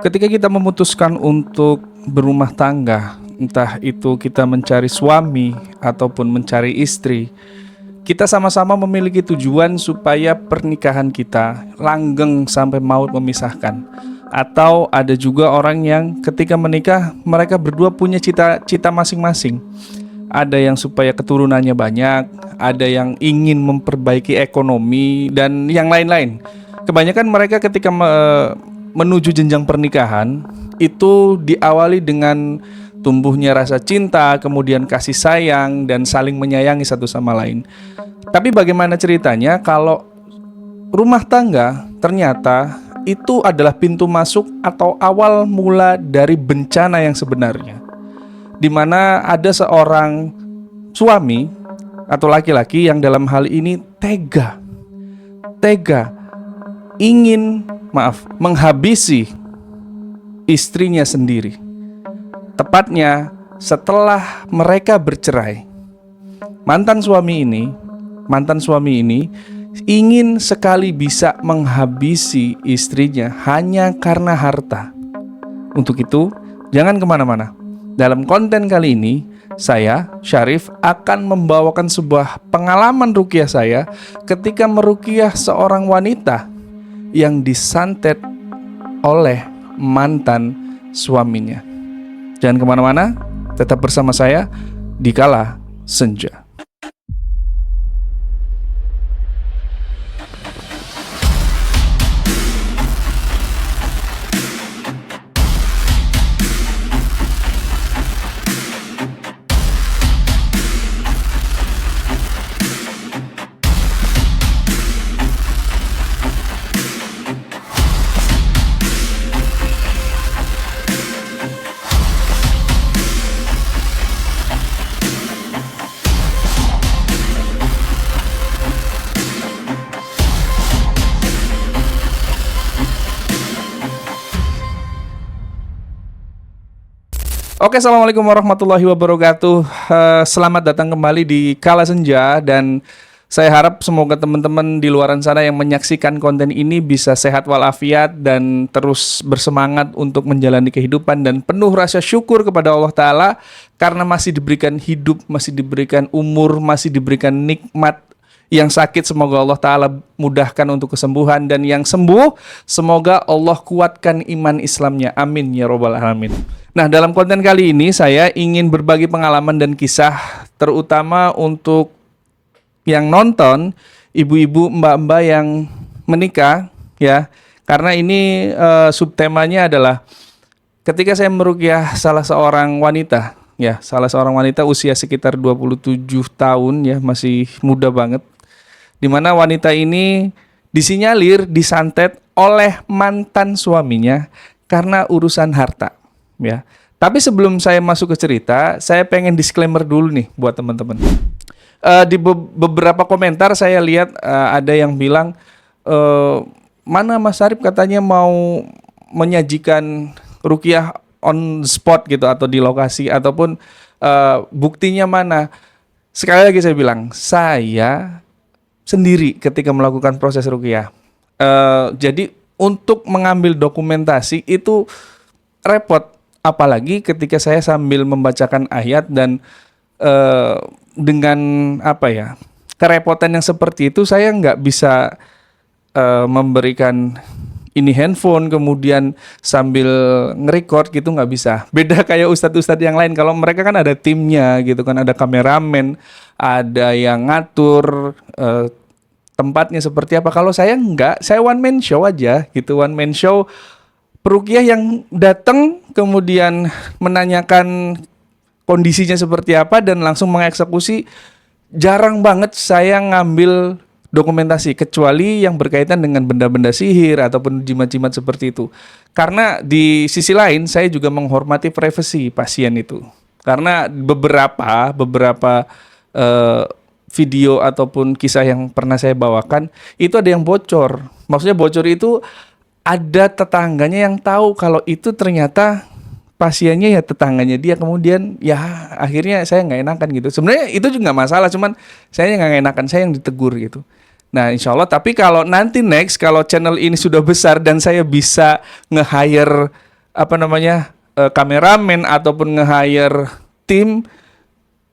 Ketika kita memutuskan untuk berumah tangga, entah itu kita mencari suami ataupun mencari istri, kita sama-sama memiliki tujuan supaya pernikahan kita langgeng sampai maut memisahkan. Atau ada juga orang yang ketika menikah, mereka berdua punya cita-cita masing-masing. Ada yang supaya keturunannya banyak, ada yang ingin memperbaiki ekonomi, dan yang lain-lain. Kebanyakan mereka ketika menuju jenjang pernikahan itu diawali dengan tumbuhnya rasa cinta, kemudian kasih sayang, dan saling menyayangi satu sama lain. Tapi bagaimana ceritanya kalau rumah tangga ternyata itu adalah pintu masuk atau awal mula dari bencana yang sebenarnya, di mana ada seorang suami atau laki-laki yang dalam hal ini tega ingin menghabisi istrinya sendiri. Tepatnya setelah mereka bercerai, mantan suami ini ingin sekali bisa menghabisi istrinya hanya karena harta. Untuk itu, jangan kemana-mana. Dalam konten kali ini, saya, Syarif, akan membawakan sebuah pengalaman ruqyah saya ketika meruqyah seorang wanita yang disantet oleh mantan suaminya. Jangan kemana-mana, tetap bersama saya di Kala Senja. Oke, assalamualaikum warahmatullahi wabarakatuh. Selamat datang kembali di Kala Senja, dan saya harap semoga teman-teman di luaran sana yang menyaksikan konten ini bisa sehat walafiat dan terus bersemangat untuk menjalani kehidupan dan penuh rasa syukur kepada Allah Ta'ala karena masih diberikan hidup, masih diberikan umur, masih diberikan nikmat. Yang sakit semoga Allah Ta'ala mudahkan untuk kesembuhan, dan yang sembuh semoga Allah kuatkan iman Islamnya. Amin ya robbal alamin. Nah, dalam konten kali ini saya ingin berbagi pengalaman dan kisah, terutama untuk yang nonton, ibu-ibu, mbak-mbak yang menikah, ya. Karena ini subtemanya adalah ketika saya meruqyah salah seorang wanita, ya, salah seorang wanita usia sekitar 27 tahun, ya, masih muda banget. Di mana wanita ini disinyalir disantet oleh mantan suaminya karena urusan harta, ya. Tapi sebelum saya masuk ke cerita, saya pengen disclaimer dulu nih buat teman-teman. Di beberapa komentar saya lihat ada yang bilang, mana Mas Syarif katanya mau menyajikan ruqyah on spot gitu, atau di lokasi, ataupun buktinya mana. Sekali lagi saya bilang, saya sendiri ketika melakukan proses ruqyah. Jadi untuk mengambil dokumentasi itu repot, apalagi ketika saya sambil membacakan ayat, dan dengan kerepotan yang seperti itu saya nggak bisa memberikan ini handphone kemudian sambil nge-record gitu, nggak bisa. Beda kayak ustadz-ustadz yang lain, kalau mereka kan ada timnya gitu kan, ada kameramen, ada yang ngatur tempatnya seperti apa. Kalau saya enggak, saya one man show aja gitu, one man show. Peruqyah yang datang kemudian menanyakan kondisinya seperti apa dan langsung mengeksekusi. Jarang banget saya ngambil dokumentasi, kecuali yang berkaitan dengan benda-benda sihir ataupun jimat-jimat seperti itu. Karena di sisi lain saya juga menghormati privasi pasien itu. Karena beberapa video ataupun kisah yang pernah saya bawakan itu ada yang bocor. Maksudnya bocor itu ada tetangganya yang tahu kalau itu ternyata pasiennya ya tetangganya dia, kemudian ya akhirnya saya nggak enakan gitu. Sebenarnya itu juga nggak masalah, cuman saya nggak enakan, saya yang ditegur gitu. Nah, insya Allah. Tapi kalau nanti next, kalau channel ini sudah besar dan saya bisa nge-hire kameramen ataupun nge-hire tim,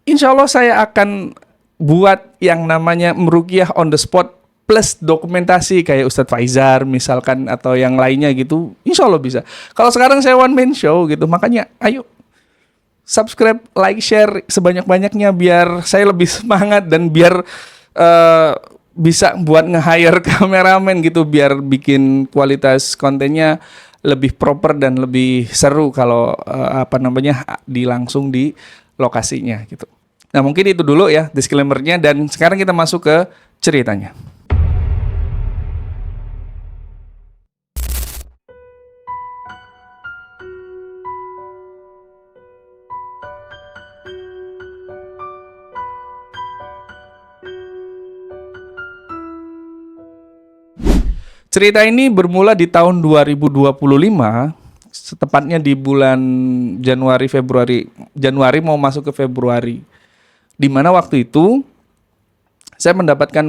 insya Allah saya akan buat yang namanya meruqyah on the spot plus dokumentasi kayak Ustadz Faizar misalkan atau yang lainnya gitu. Insya Allah bisa. Kalau sekarang saya one man show gitu, makanya ayo subscribe, like, share sebanyak-banyaknya biar saya lebih semangat dan biar bisa buat nge-hire kameramen gitu, biar bikin kualitas kontennya lebih proper dan lebih seru kalau langsung di lokasinya gitu. Nah, mungkin itu dulu ya disclaimer-nya, dan sekarang kita masuk ke ceritanya. Cerita ini bermula di tahun 2025, setepatnya di bulan Januari mau masuk ke Februari. Di mana waktu itu saya mendapatkan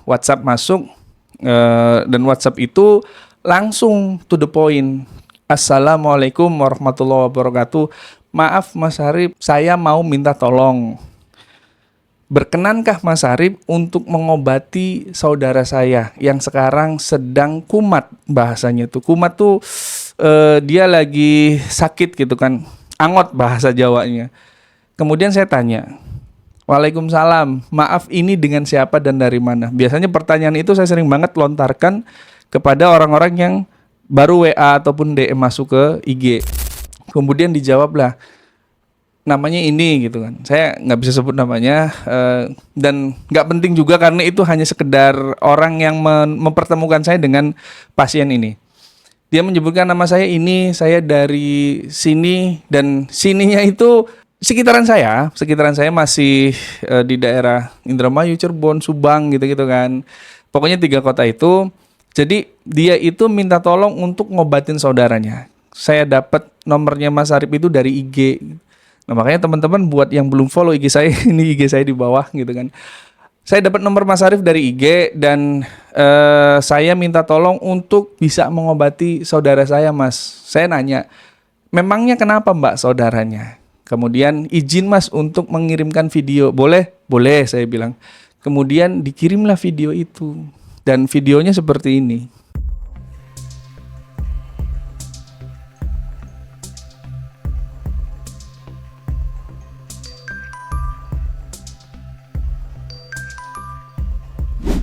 WhatsApp masuk, dan WhatsApp itu langsung to the point. Assalamualaikum warahmatullahi wabarakatuh. Maaf Mas Harif, saya mau minta tolong. Berkenankah Mas Harif untuk mengobati saudara saya yang sekarang sedang kumat, bahasanya tuh. Kumat tuh dia lagi sakit gitu kan. Angot bahasa Jawanya. Kemudian saya tanya, Waalaikumsalam, maaf ini dengan siapa dan dari mana? Biasanya pertanyaan itu saya sering banget lontarkan kepada orang-orang yang baru WA ataupun DM masuk ke IG. Kemudian dijawablah, namanya ini gitu kan. Saya nggak bisa sebut namanya, dan nggak penting juga karena itu hanya sekedar orang yang mempertemukan saya dengan pasien ini. Dia menyebutkan nama saya ini, saya dari sini, dan sininya itu sekitaran saya masih di daerah Indramayu, Cirebon, Subang gitu-gitu kan. Pokoknya 3 kota itu. Jadi dia itu minta tolong untuk ngobatin saudaranya. Saya dapat nomornya Mas Harif itu dari IG. Nah, makanya teman-teman buat yang belum follow IG saya, ini IG saya di bawah gitu kan. Saya dapat nomor Mas Harif dari IG dan saya minta tolong untuk bisa mengobati saudara saya, Mas. Saya nanya, memangnya kenapa Mbak saudaranya? Kemudian izin Mas untuk mengirimkan video. Boleh? Boleh, saya bilang. Kemudian dikirimlah video itu. Dan videonya seperti ini.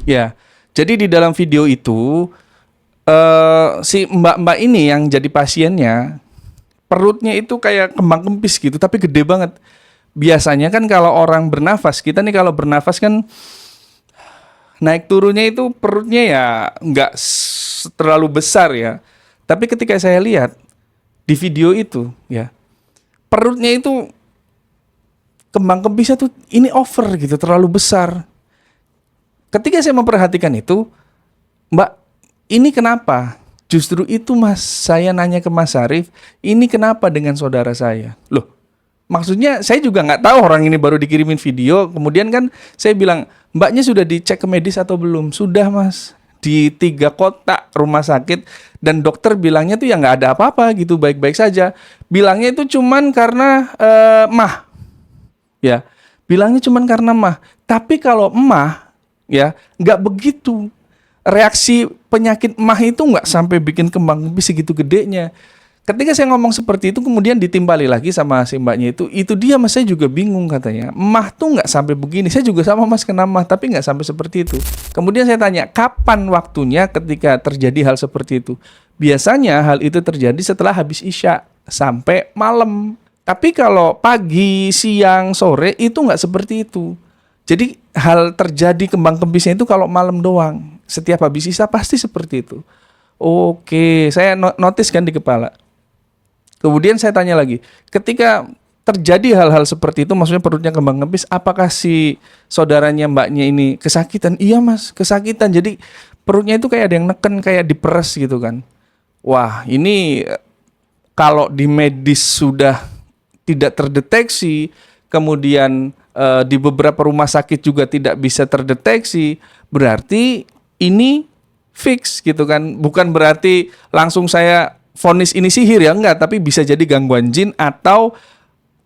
Ya, jadi di dalam video itu si mbak-mbak ini yang jadi pasiennya, perutnya itu kayak kembang kempis gitu, tapi gede banget. Biasanya kan kalau orang bernafas, kita nih kalau bernafas kan naik turunnya itu perutnya ya nggak terlalu besar ya. Tapi ketika saya lihat di video itu ya, perutnya itu kembang kempisnya tuh ini over gitu, terlalu besar. Ketika saya memperhatikan itu, Mbak, ini kenapa? Justru itu Mas, saya nanya ke Mas Harif, ini kenapa dengan saudara saya? Loh, maksudnya saya juga nggak tahu, orang ini baru dikirimin video. Kemudian kan saya bilang, Mbaknya sudah dicek ke medis atau belum? Sudah Mas, di 3 kota rumah sakit. Dan dokter bilangnya tuh ya nggak ada apa-apa gitu, baik-baik saja. Bilangnya itu cuman karena mah. Ya, bilangnya cuman karena mah. Tapi kalau mah, ya nggak begitu. Reaksi penyakit mah itu nggak sampai bikin kembang kempis segitu gedenya. Ketika saya ngomong seperti itu, kemudian ditimbali lagi sama si mbaknya itu dia Mas, saya juga bingung katanya. Mah tuh nggak sampai begini. Saya juga sama Mas kena mah, tapi nggak sampai seperti itu. Kemudian saya tanya, kapan waktunya ketika terjadi hal seperti itu? Biasanya hal itu terjadi setelah habis Isya sampai malam. Tapi kalau pagi, siang, sore itu nggak seperti itu. Jadi hal terjadi kembang kempisnya itu kalau malam doang. Setiap habis Isya pasti seperti itu. Oke, saya notice kan di kepala. Kemudian saya tanya lagi, ketika terjadi hal-hal seperti itu, maksudnya perutnya kembang kempis, apakah si saudaranya mbaknya ini kesakitan? Iya Mas, kesakitan. Jadi perutnya itu kayak ada yang neken, kayak diperes gitu kan. Wah, ini kalau di medis sudah tidak terdeteksi, kemudian di beberapa rumah sakit juga tidak bisa terdeteksi, berarti ini fix gitu kan. Bukan berarti langsung saya vonis ini sihir ya enggak, tapi bisa jadi gangguan jin atau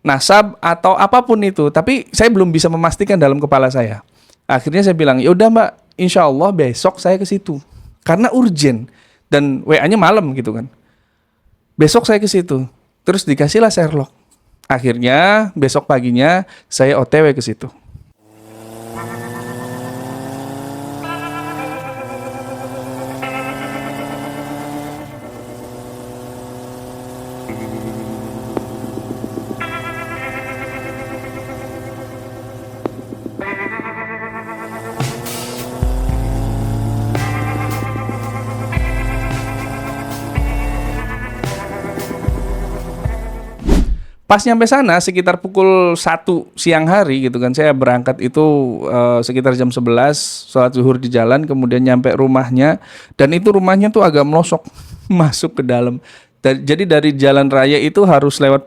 nasab atau apapun itu. Tapi saya belum bisa memastikan dalam kepala saya. Akhirnya saya bilang, ya udah Mbak, insya Allah besok saya ke situ karena urgent dan WA-nya malam gitu kan. Besok saya ke situ, terus dikasihlah Sherlock. Akhirnya besok paginya saya OTW ke situ. Pas nyampe sana sekitar pukul 1 siang hari gitu kan, saya berangkat itu sekitar jam 11, sholat zuhur di jalan, kemudian nyampe rumahnya, dan itu rumahnya tuh agak melosok masuk ke dalam. Jadi dari jalan raya itu harus lewat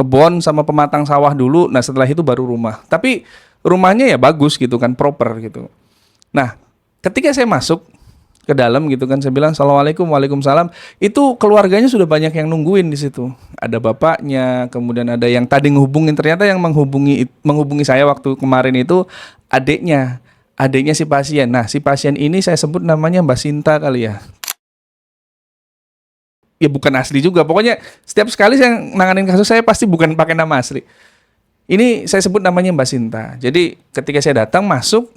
kebon sama pematang sawah dulu, nah setelah itu baru rumah. Tapi rumahnya ya bagus gitu kan, proper gitu. Nah ketika saya masuk ke dalam gitu kan, saya bilang assalamualaikum, waalaikumsalam. Itu keluarganya sudah banyak yang nungguin di situ. Ada bapaknya, kemudian ada yang tadi ngehubungin, ternyata yang menghubungi saya waktu kemarin itu adiknya si pasien. Nah si pasien ini saya sebut namanya Mbak Sinta kali ya. Ya bukan asli juga. Pokoknya setiap sekali saya nanganin kasus saya pasti bukan pakai nama asli. Ini saya sebut namanya Mbak Sinta. Jadi ketika saya datang masuk,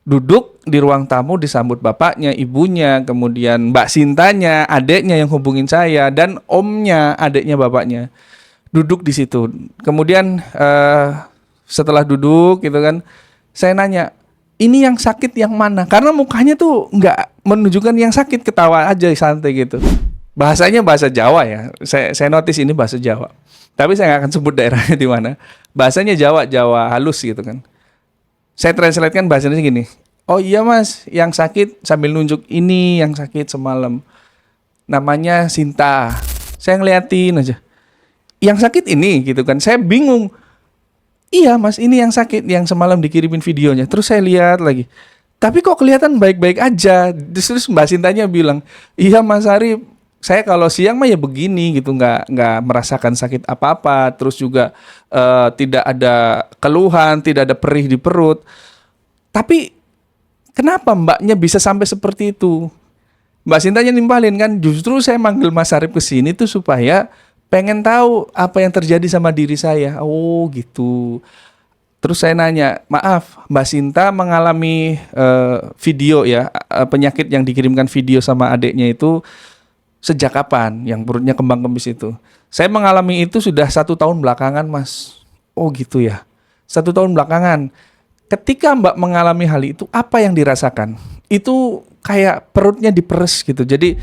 duduk di ruang tamu disambut bapaknya, ibunya, kemudian Mbak Sintanya, adeknya yang hubungin saya, dan omnya, adeknya bapaknya. Duduk di situ. Kemudian setelah duduk gitu kan, saya nanya, ini yang sakit yang mana? Karena mukanya tuh nggak menunjukkan yang sakit, ketawa aja santai gitu. Bahasanya bahasa Jawa ya. Saya notice ini bahasa Jawa. Tapi saya nggak akan sebut daerahnya di mana. Bahasanya Jawa halus gitu kan. Saya translate-kan bahasanya gini. Oh iya mas, yang sakit sambil nunjuk ini yang sakit semalam. Namanya Sinta. Saya ngeliatin aja. Yang sakit ini gitu kan. Saya bingung. Iya mas, ini yang sakit yang semalam dikirimin videonya. Terus saya lihat lagi. Tapi kok kelihatan baik-baik aja. Terus Mbak Sintanya bilang, iya Mas Arif, saya kalau siang mah ya begini gitu, nggak merasakan sakit apa-apa, terus juga tidak ada keluhan, tidak ada perih di perut. Tapi kenapa mbaknya bisa sampai seperti itu? Mbak Sintanya nimpalin kan, justru saya manggil Mas Arif ke sini tuh supaya pengen tahu apa yang terjadi sama diri saya. Oh gitu. Terus saya nanya, maaf Mbak Sinta mengalami video ya, penyakit yang dikirimkan video sama adiknya itu sejak kapan yang perutnya kembang kempis itu? Saya mengalami itu sudah 1 tahun belakangan mas. Oh gitu ya, 1 tahun belakangan. Ketika mbak mengalami hal itu, apa yang dirasakan? Itu kayak perutnya diperes gitu. Jadi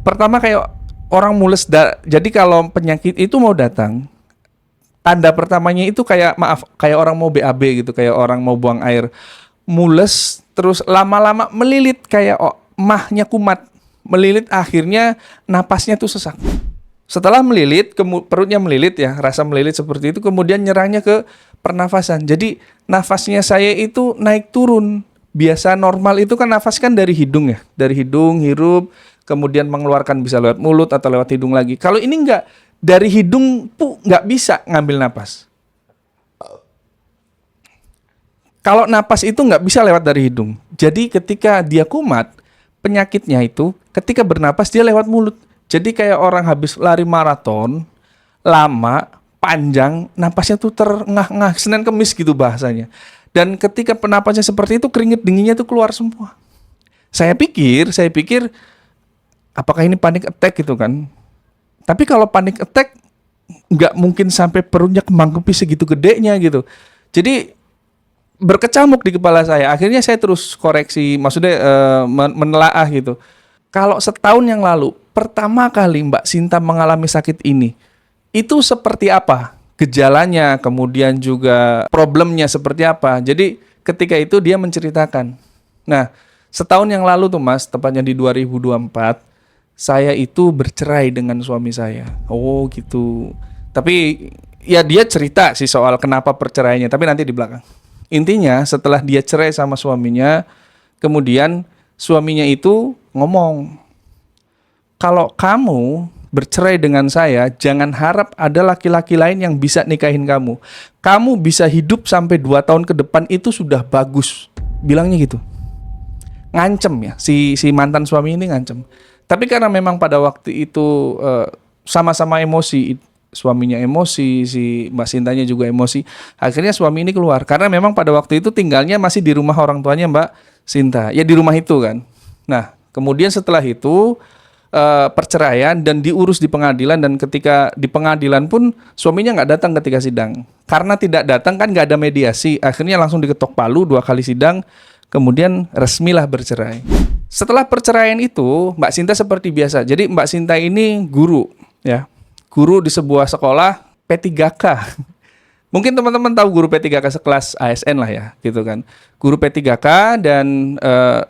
pertama kayak orang mules. Jadi kalau penyakit itu mau datang, tanda pertamanya itu kayak kayak orang mau BAB gitu, kayak orang mau buang air. Mules, terus lama-lama melilit kayak mahnya kumat. Melilit, akhirnya napasnya tuh sesak. Setelah melilit, perutnya melilit ya, rasa melilit seperti itu, kemudian nyerangnya ke pernafasan. Jadi nafasnya saya itu naik turun. Biasa normal itu kan nafas kan dari hidung ya, dari hidung hirup, kemudian mengeluarkan bisa lewat mulut atau lewat hidung lagi. Kalau ini enggak, dari hidung tuh nggak bisa ngambil napas. Kalau napas itu nggak bisa lewat dari hidung. Jadi ketika dia kumat, penyakitnya itu ketika bernapas dia lewat mulut. Jadi kayak orang habis lari maraton, lama, panjang, napasnya tuh terengah-engah, Senin Kemis gitu bahasanya. Dan ketika penapasnya seperti itu, keringet dinginnya tuh keluar semua. Saya pikir apakah ini panic attack gitu kan? Tapi kalau panic attack nggak mungkin sampai perutnya kembang kempis segitu gedenya gitu. Jadi berkecamuk di kepala saya. Akhirnya saya terus koreksi, maksudnya menelaah gitu. Kalau setahun yang lalu, pertama kali Mbak Sinta mengalami sakit ini, itu seperti apa? Gejalanya, kemudian juga problemnya seperti apa. Jadi ketika itu dia menceritakan. Nah, setahun yang lalu tuh Mas, tepatnya di 2024, saya itu bercerai dengan suami saya. Oh gitu. Tapi ya dia cerita sih soal kenapa perceraiannya, tapi nanti di belakang. Intinya setelah dia cerai sama suaminya, kemudian suaminya itu ngomong, kalau kamu bercerai dengan saya, jangan harap ada laki-laki lain yang bisa nikahin kamu. Kamu bisa hidup sampai 2 tahun ke depan itu sudah bagus. Bilangnya gitu. Ngancem ya, si mantan suami ini ngancem. Tapi karena memang pada waktu itu sama-sama emosi, suaminya emosi, si Mbak Sintanya juga emosi. Akhirnya suami ini keluar karena memang pada waktu itu tinggalnya masih di rumah orang tuanya Mbak Sinta. Ya di rumah itu kan. Nah, kemudian setelah itu perceraian dan diurus di pengadilan, dan ketika di pengadilan pun suaminya nggak datang ketika sidang. Karena tidak datang kan nggak ada mediasi. Akhirnya langsung diketok palu 2 kali sidang. Kemudian resmilah bercerai. Setelah perceraian itu, Mbak Sinta seperti biasa. Jadi Mbak Sinta ini guru, ya, guru di sebuah sekolah P3K. Mungkin teman-teman tahu guru P3K sekelas ASN lah ya, gitu kan. Guru P3K dan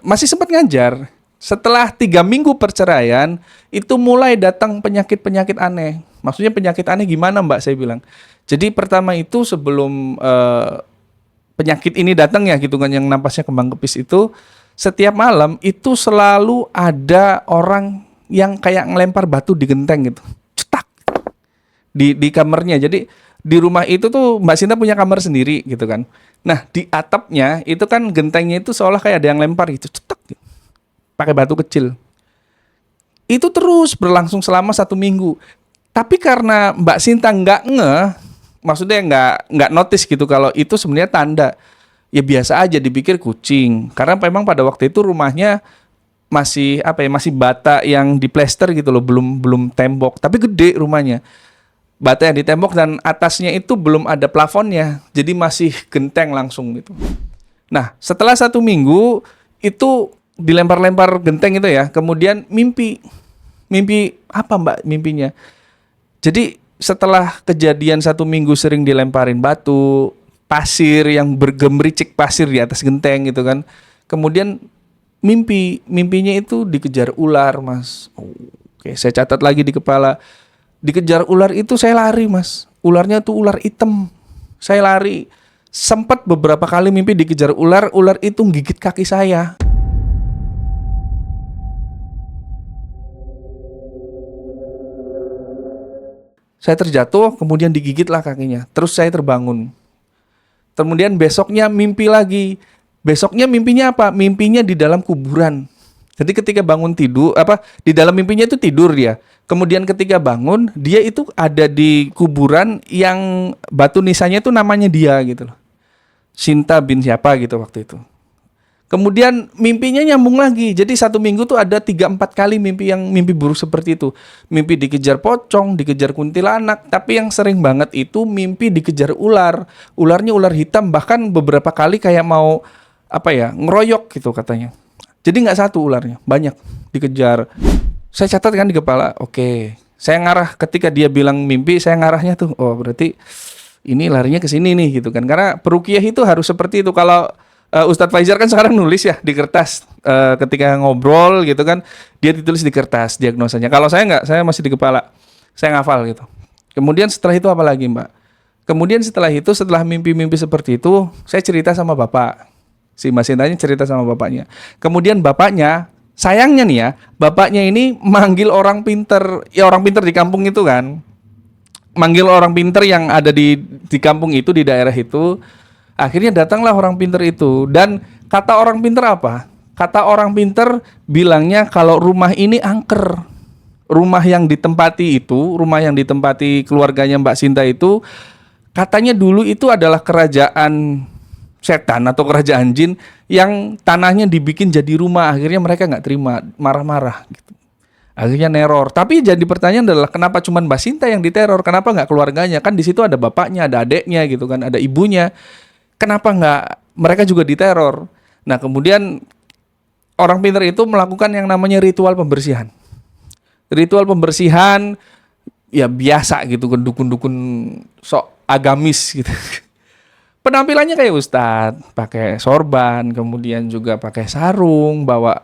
masih sempat ngajar. Setelah 3 minggu perceraian, itu mulai datang penyakit-penyakit aneh. Maksudnya penyakit aneh gimana Mbak, saya bilang. Jadi pertama itu sebelum penyakit ini datang ya gitu kan, yang nampasnya kembang kepis itu, setiap malam itu selalu ada orang yang kayak ngelempar batu di genteng gitu, cetak di kamarnya. Jadi di rumah itu tuh Mbak Sinta punya kamar sendiri gitu kan. Nah di atapnya itu kan gentengnya itu seolah kayak ada yang lempar gitu, cetak gitu, pakai batu kecil. Itu terus berlangsung selama 1 minggu. Tapi karena Mbak Sinta nggak maksudnya nggak notice gitu kalau itu sebenarnya tanda. Ya biasa aja, dipikir kucing. Karena memang pada waktu itu rumahnya masih masih bata yang diplester gitu loh, belum tembok. Tapi gede rumahnya. Bata yang ditembok dan atasnya itu belum ada plafonnya. Jadi masih genteng langsung gitu. Nah, setelah 1 minggu itu dilempar-lempar genteng itu ya. Kemudian mimpi apa Mbak mimpinya? Jadi setelah kejadian 1 minggu sering dilemparin batu, pasir yang bergemericik pasir di atas genteng gitu kan. Kemudian mimpinya itu dikejar ular, Mas. Oke, saya catat lagi di kepala. Dikejar ular itu saya lari, Mas. Ularnya tuh ular hitam. Saya lari. Sempat beberapa kali mimpi dikejar ular itu gigit kaki saya. Saya terjatuh, kemudian digigitlah kakinya. Terus saya terbangun. Kemudian besoknya mimpi lagi. Besoknya mimpinya apa? Mimpinya di dalam kuburan. Jadi ketika bangun tidur, di dalam mimpinya itu tidur dia. Kemudian ketika bangun, dia itu ada di kuburan yang batu nisannya itu namanya dia gitu loh. Sinta bin siapa gitu waktu itu. Kemudian mimpinya nyambung lagi. Jadi 1 minggu tuh ada 3-4 kali mimpi buruk seperti itu. Mimpi dikejar pocong, dikejar kuntilanak. Tapi yang sering banget itu mimpi dikejar ular. Ularnya ular hitam, bahkan beberapa kali kayak mau ngeroyok gitu katanya. Jadi nggak satu ularnya, banyak dikejar. Saya catat kan di kepala. Oke. Saya ngarah ketika dia bilang mimpi, saya ngarahnya tuh, oh berarti ini larinya ke sini nih gitu kan. Karena peruqyah itu harus seperti itu. Kalau Ustadz Faizar kan sekarang nulis ya di kertas, ketika ngobrol gitu kan, dia ditulis di kertas diagnosanya. Kalau saya nggak, saya masih di kepala, saya ngafal gitu. Kemudian setelah itu apa lagi Mbak? Kemudian setelah mimpi-mimpi seperti itu, saya cerita sama bapak. Si Mbak Sintanya cerita sama bapaknya. Kemudian bapaknya, sayangnya nih ya, bapaknya ini manggil orang pinter, ya orang pinter di kampung itu kan, manggil orang pinter yang ada di kampung itu, di daerah itu. Akhirnya datanglah orang pinter itu. Dan kata orang pinter apa? Kata orang pinter bilangnya kalau rumah ini angker. Rumah yang ditempati keluarganya Mbak Sinta itu, katanya dulu itu adalah kerajaan setan atau kerajaan jin yang tanahnya dibikin jadi rumah. Akhirnya mereka nggak terima, marah-marah gitu. Akhirnya neror. Tapi jadi pertanyaan adalah kenapa cuma Mbak Sinta yang diteror? Kenapa nggak keluarganya? Kan di situ ada bapaknya, ada adeknya gitu kan, ada ibunya. Kenapa nggak mereka juga diteror? Nah kemudian orang pintar itu melakukan yang namanya ritual pembersihan. Ritual pembersihan ya biasa gitu kan, dukun-dukun sok agamis gitu. Penampilannya kayak ustadz, pakai sorban, kemudian juga pakai sarung, bawa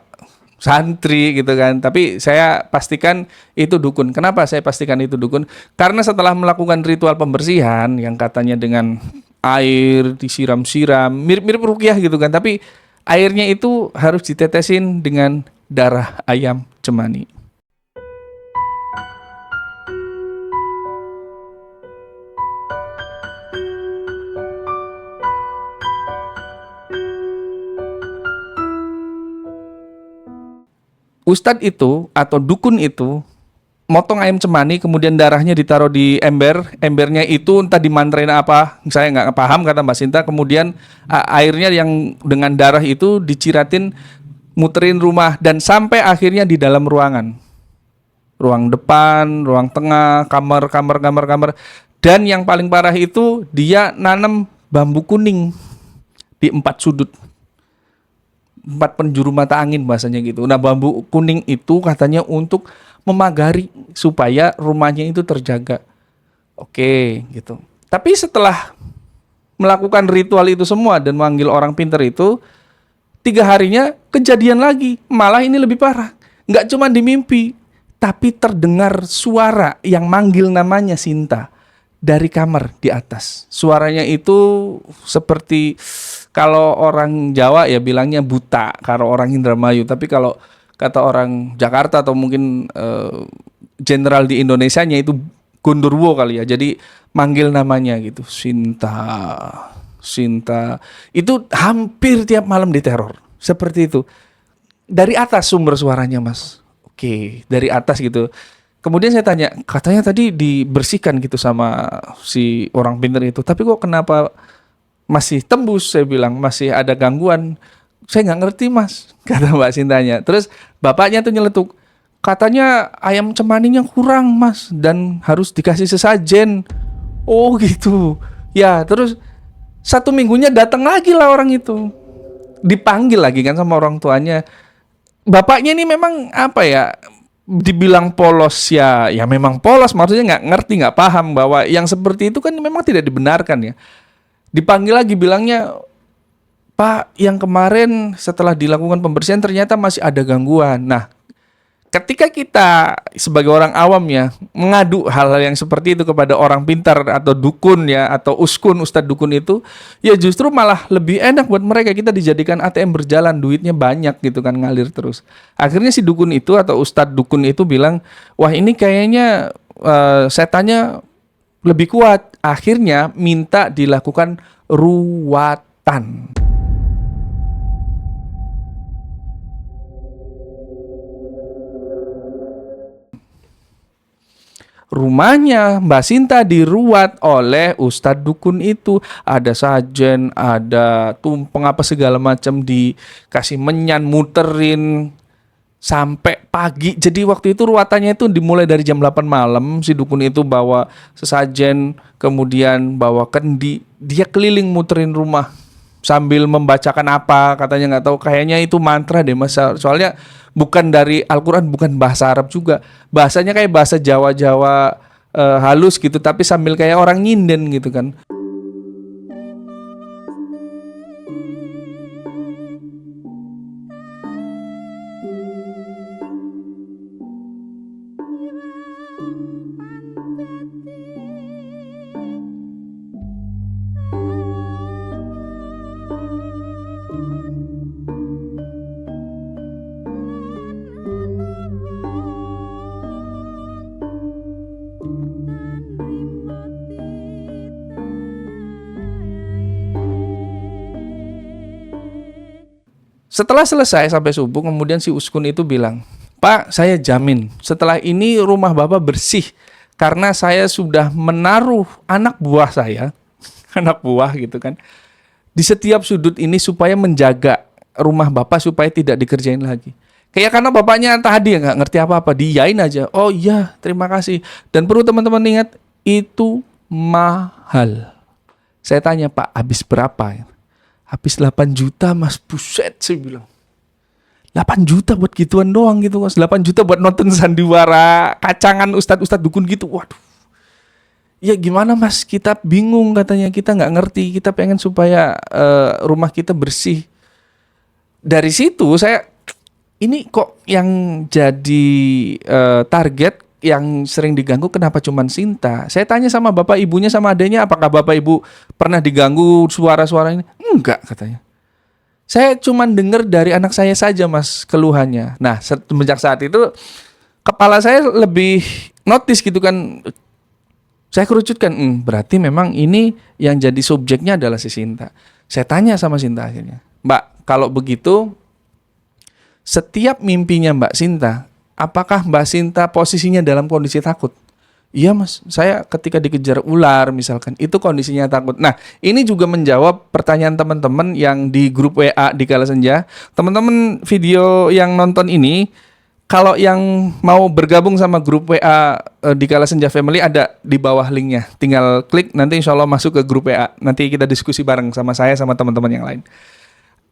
santri gitu kan. Tapi saya pastikan itu dukun. Kenapa saya pastikan itu dukun? Karena setelah melakukan ritual pembersihan yang katanya dengan air disiram-siram, mirip-mirip ruqyah gitu kan, tapi airnya itu harus ditetesin dengan darah ayam cemani. Ustadz itu atau dukun itu motong ayam cemani, kemudian darahnya ditaruh di ember, embernya itu entah dimantrain apa, saya nggak paham kata Mbak Sinta. Kemudian airnya yang dengan darah itu diciratin, muterin rumah dan sampai akhirnya di dalam ruangan, ruang depan, ruang tengah, kamar. Dan yang paling parah itu dia nanam bambu kuning di 4 sudut. 4 penjuru mata angin bahasanya gitu. Nah, bambu kuning itu katanya untuk memagari supaya rumahnya itu terjaga. Oke, gitu. Tapi setelah melakukan ritual itu semua dan memanggil orang pintar itu, 3 harinya kejadian lagi. Malah ini lebih parah. Nggak cuma di mimpi, tapi terdengar suara yang manggil namanya Sinta dari kamar di atas. Suaranya itu seperti, kalau orang Jawa ya bilangnya buta, kalau orang Indramayu. Tapi kalau kata orang Jakarta atau mungkin general di Indonesianya itu Gondorwo kali ya. Jadi manggil namanya gitu, Sinta. Itu hampir tiap malam diteror. Seperti itu. Dari atas sumber suaranya, Mas. Oke, dari atas gitu. Kemudian saya tanya, katanya tadi dibersihkan gitu sama si orang pintar itu. Tapi kok kenapa masih tembus? Saya bilang masih ada gangguan. Saya nggak ngerti, Mas, kata Mbak Sintanya. Terus bapaknya tuh nyeletuk, katanya ayam cemaninya kurang, Mas, dan harus dikasih sesajen. Oh gitu. Ya, terus 1 minggunya datang lagi lah orang itu. Dipanggil lagi kan sama orang tuanya. Bapaknya ini memang apa ya, dibilang polos ya memang polos, maksudnya nggak ngerti, nggak paham bahwa yang seperti itu kan memang tidak dibenarkan ya. Dipanggil lagi, bilangnya, Pak, yang kemarin setelah dilakukan pembersihan ternyata masih ada gangguan. Nah, ketika kita sebagai orang awam ya mengadu hal-hal yang seperti itu kepada orang pintar atau dukun ya, atau uskun, ustadz dukun itu, ya justru malah lebih enak buat mereka. Kita dijadikan ATM berjalan, duitnya banyak gitu kan, ngalir terus. Akhirnya si dukun itu atau ustadz dukun itu bilang, wah ini kayaknya setannya lebih kuat. Akhirnya minta dilakukan ruwatan. Rumahnya Mbak Sinta diruat oleh Ustadz dukun itu. Ada sajen, ada tumpeng apa segala macam, dikasih menyan, muterin sampai pagi. Jadi waktu itu ruatannya itu dimulai dari jam 8 malam. Si dukun itu bawa sesajen, kemudian bawa kendi. Dia keliling muterin rumah sambil membacakan apa, katanya nggak tahu, kayaknya itu mantra deh, Mas. Soalnya bukan dari Al-Quran, bukan bahasa Arab juga, bahasanya kayak bahasa Jawa-Jawa halus gitu, tapi sambil kayak orang nyinden gitu kan. Setelah selesai sampai subuh, kemudian si uskun itu bilang, Pak, saya jamin setelah ini rumah Bapak bersih, karena saya sudah menaruh anak buah saya, anak buah gitu kan, di setiap sudut ini supaya menjaga rumah Bapak supaya tidak dikerjain lagi. Kayak karena bapaknya tadi ya nggak ngerti apa-apa, diyain aja. Oh iya, terima kasih. Dan perlu teman-teman ingat, itu mahal. Saya tanya, Pak, habis berapa? Habis 8 juta, Mas. Buset, saya bilang. 8 juta buat gituan doang gitu, Mas. 8 juta buat nonton sandiwara kacangan ustadz-ustadz dukun gitu. Waduh. Ya gimana, Mas? Kita bingung katanya. Kita nggak ngerti. Kita pengen supaya rumah kita bersih. Dari situ saya, ini kok yang jadi target yang sering diganggu kenapa cuman Sinta? Saya tanya sama bapak ibunya sama adanya, apakah bapak ibu pernah diganggu suara-suara ini? Enggak, katanya. Saya cuman dengar dari anak saya saja, Mas, keluhannya. Nah, semenjak saat itu kepala saya lebih notice gitu kan. Saya kerucutkan, berarti memang ini yang jadi subjeknya adalah si Sinta. Saya tanya sama Sinta akhirnya, Mbak, kalau begitu setiap mimpinya Mbak Sinta, apakah Mbak Sinta posisinya dalam kondisi takut? Iya mas, saya ketika dikejar ular misalkan, itu kondisinya takut. Nah, ini juga menjawab pertanyaan teman-teman yang di grup WA di Kala Senja. Teman-teman video yang nonton ini, kalau yang mau bergabung sama grup WA di Kala Senja Family, ada di bawah linknya. Tinggal klik, nanti insya Allah masuk ke grup WA. Nanti kita diskusi bareng sama saya sama teman-teman yang lain.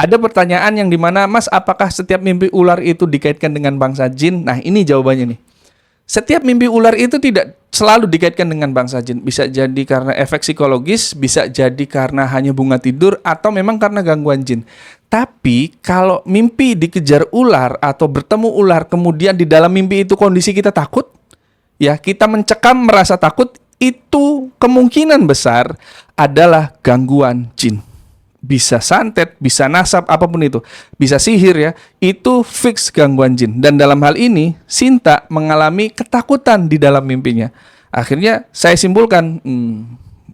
Ada pertanyaan yang dimana, mas apakah setiap mimpi ular itu dikaitkan dengan bangsa jin? Nah ini jawabannya nih. Setiap mimpi ular itu tidak selalu dikaitkan dengan bangsa jin. Bisa jadi karena efek psikologis, bisa jadi karena hanya bunga tidur, atau memang karena gangguan jin. Tapi kalau mimpi dikejar ular atau bertemu ular, kemudian di dalam mimpi itu kondisi kita takut, ya kita mencekam merasa takut, itu kemungkinan besar adalah gangguan jin. Bisa santet, bisa nasab, apapun itu. Bisa sihir ya, itu fix gangguan jin. Dan dalam hal ini, Sinta mengalami ketakutan di dalam mimpinya. Akhirnya saya simpulkan,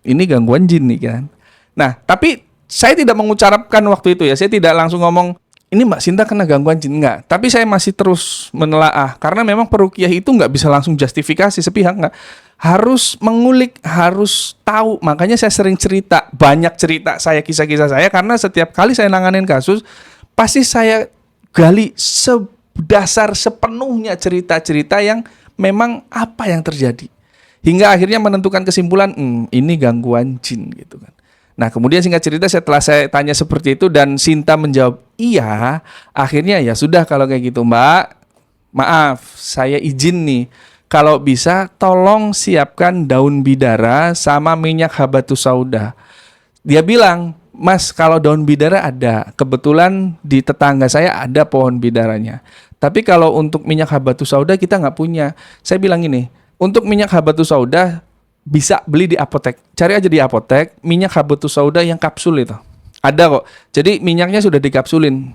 ini gangguan jin nih kan. Nah, tapi saya tidak mengucapkan waktu itu ya, saya tidak langsung ngomong, ini Mbak Sinta kena gangguan jin, enggak. Tapi saya masih terus menelaah, karena memang peruqyah itu nggak bisa langsung justifikasi sepihak, enggak. Harus mengulik, harus tahu. Makanya saya sering cerita, banyak cerita saya, kisah-kisah saya, karena setiap kali saya nanganin kasus, pasti saya gali sedasar sepenuhnya cerita-cerita yang memang apa yang terjadi. Hingga akhirnya menentukan kesimpulan, ini gangguan jin gitu kan. Nah kemudian singkat cerita setelah saya tanya seperti itu dan Sinta menjawab iya, akhirnya ya sudah kalau kayak gitu Mbak, maaf saya izin nih. Kalau bisa tolong siapkan daun bidara sama minyak habatus sauda. Dia bilang, mas kalau daun bidara ada. Kebetulan di tetangga saya ada pohon bidaranya. Tapi kalau untuk minyak habatus sauda kita nggak punya. Saya bilang ini, untuk minyak habatus sauda bisa beli di apotek. Cari aja di apotek, minyak habatus sauda yang kapsul itu. Ada kok. Jadi minyaknya sudah dikapsulin.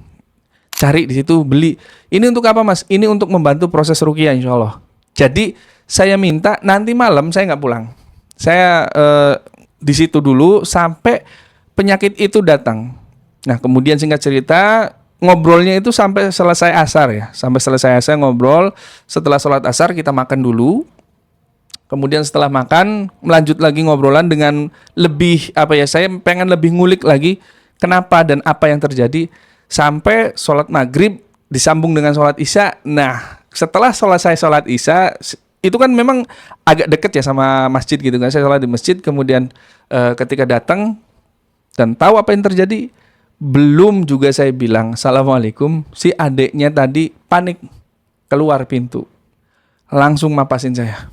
Cari di situ, beli. Ini untuk apa mas? Ini untuk membantu proses ruqyah insya Allah. Jadi saya minta nanti malam saya nggak pulang. Saya di situ dulu sampai penyakit itu datang. Nah kemudian singkat cerita ngobrolnya itu sampai selesai asar ya. Sampai selesai asar ngobrol. Setelah sholat asar kita makan dulu. Kemudian setelah makan melanjut lagi ngobrolan dengan lebih saya pengen lebih ngulik lagi kenapa dan apa yang terjadi sampai sholat maghrib disambung dengan sholat isya. Nah setelah selesai sholat isya, itu kan memang agak deket ya sama masjid gitu kan. Saya sholat di masjid, kemudian ketika datang dan tahu apa yang terjadi, belum juga saya bilang assalamualaikum, si adiknya tadi panik keluar pintu, langsung mapasin saya,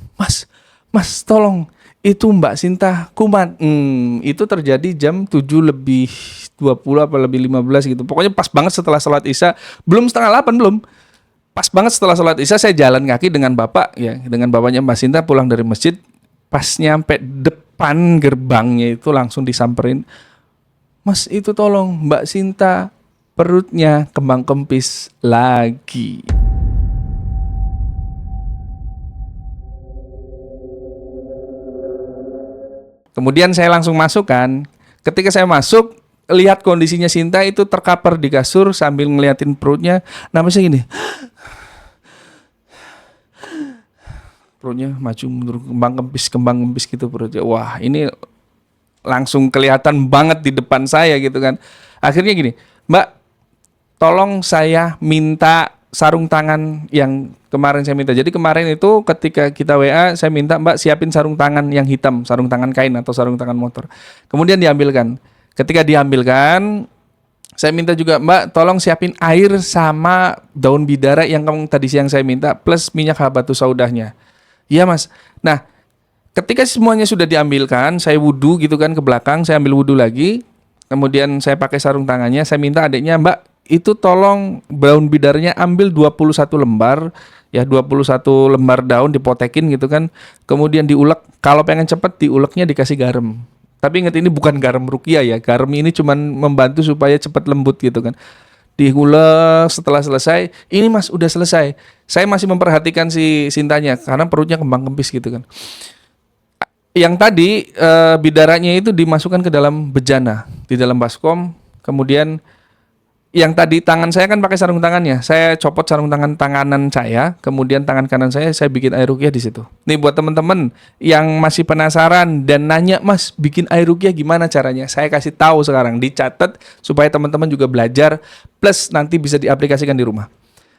mas tolong, itu Mbak Sinta kumat. Itu terjadi jam 7:20 apa lebih 15 gitu. Pokoknya pas banget setelah sholat isya, belum setengah 8 belum. Pas banget setelah sholat isya saya jalan kaki dengan bapak ya, dengan bapaknya Mbak Sinta pulang dari masjid. Pas nyampe depan gerbangnya itu langsung disamperin, mas itu tolong Mbak Sinta perutnya kembang kempis lagi. Kemudian saya langsung masuk kan. Ketika saya masuk, lihat kondisinya Sinta itu terkapar di kasur sambil ngeliatin perutnya. Namanya gini, perutnya maju mundur kembang kempis gitu perutnya. Wah ini langsung kelihatan banget di depan saya gitu kan. Akhirnya gini, Mbak tolong saya minta sarung tangan yang kemarin saya minta. Jadi kemarin itu ketika kita WA saya minta Mbak siapin sarung tangan yang hitam, sarung tangan kain atau sarung tangan motor. Kemudian diambilkan. Ketika diambilkan, saya minta juga Mbak tolong siapin air sama daun bidara yang tadi siang saya minta plus minyak habatus saudahnya. Iya mas. Nah ketika semuanya sudah diambilkan, saya wudhu gitu kan ke belakang, saya ambil wudhu lagi. Kemudian saya pakai sarung tangannya, saya minta adiknya Mbak itu tolong daun bidarnya ambil 21 lembar. Ya 21 lembar daun dipotekin gitu kan. Kemudian diulek, kalau pengen cepet diuleknya dikasih garam. Tapi ingat ini bukan garam ruqyah ya, garam ini cuman membantu supaya cepat lembut gitu kan. Diulek, setelah selesai, ini mas udah selesai. Saya masih memperhatikan si Sintanya karena perutnya kembang kempis gitu kan. Yang tadi bidaranya itu dimasukkan ke dalam bejana, di dalam baskom. Kemudian yang tadi tangan saya kan pakai sarung tangannya. Saya copot sarung tangan kanan saya, kemudian tangan kanan saya bikin air ruqyah di situ. Nih buat teman-teman yang masih penasaran dan nanya, "Mas, bikin air ruqyah gimana caranya?" Saya kasih tahu sekarang, dicatat supaya teman-teman juga belajar plus nanti bisa diaplikasikan di rumah.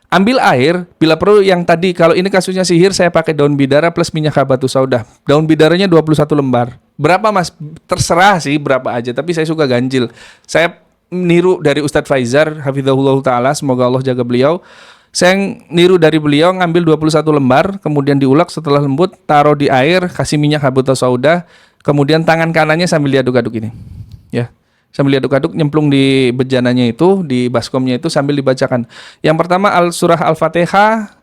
Ambil air, bila perlu yang tadi, kalau ini kasusnya sihir, saya pakai daun bidara plus minyak habatus sauda. Daun bidaranya 21 lembar. Berapa Mas? Terserah sih berapa aja, tapi saya suka ganjil. Saya niru dari Ustadz Faizar, hafizahullah ta'ala, semoga Allah jaga beliau. Saya niru dari beliau, ngambil 21 lembar, kemudian diulek setelah lembut, taruh di air, kasih minyak habatus sauda, kemudian tangan kanannya sambil diaduk-aduk ini. Ya. Sambil diaduk-aduk, nyemplung di bejananya itu, di baskomnya itu sambil dibacakan. Yang pertama surah Al-Fatihah,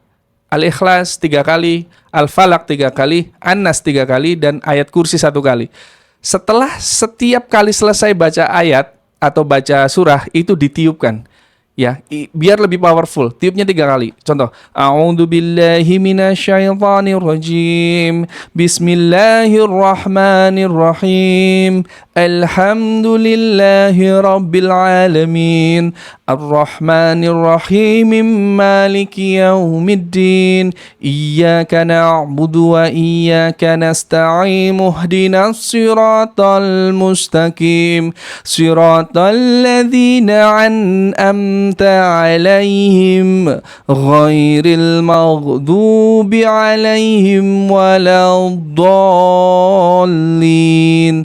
Al-Ikhlas 3 kali, Al-Falaq 3 kali, An-Nas 3 kali, dan ayat kursi 1 kali. Setelah setiap kali selesai baca ayat atau baca surah itu ditiupkan, ya, biar lebih powerful. Tiupnya 3 kali. Contoh, A'udzu billahi minasyaitonir rajim. Bismillahirrahmanirrahim. Alhamdulillahi rabbil alamin. Ar-Rahmanir Rahim. Maliki yaumiddin. Iyyaka na'budu wa iyyaka nasta'in. Ihdinas siratal mustaqim. Siratal ladzina an'amta 'alaihim ghairil maghdubi 'alaihim waladdallin.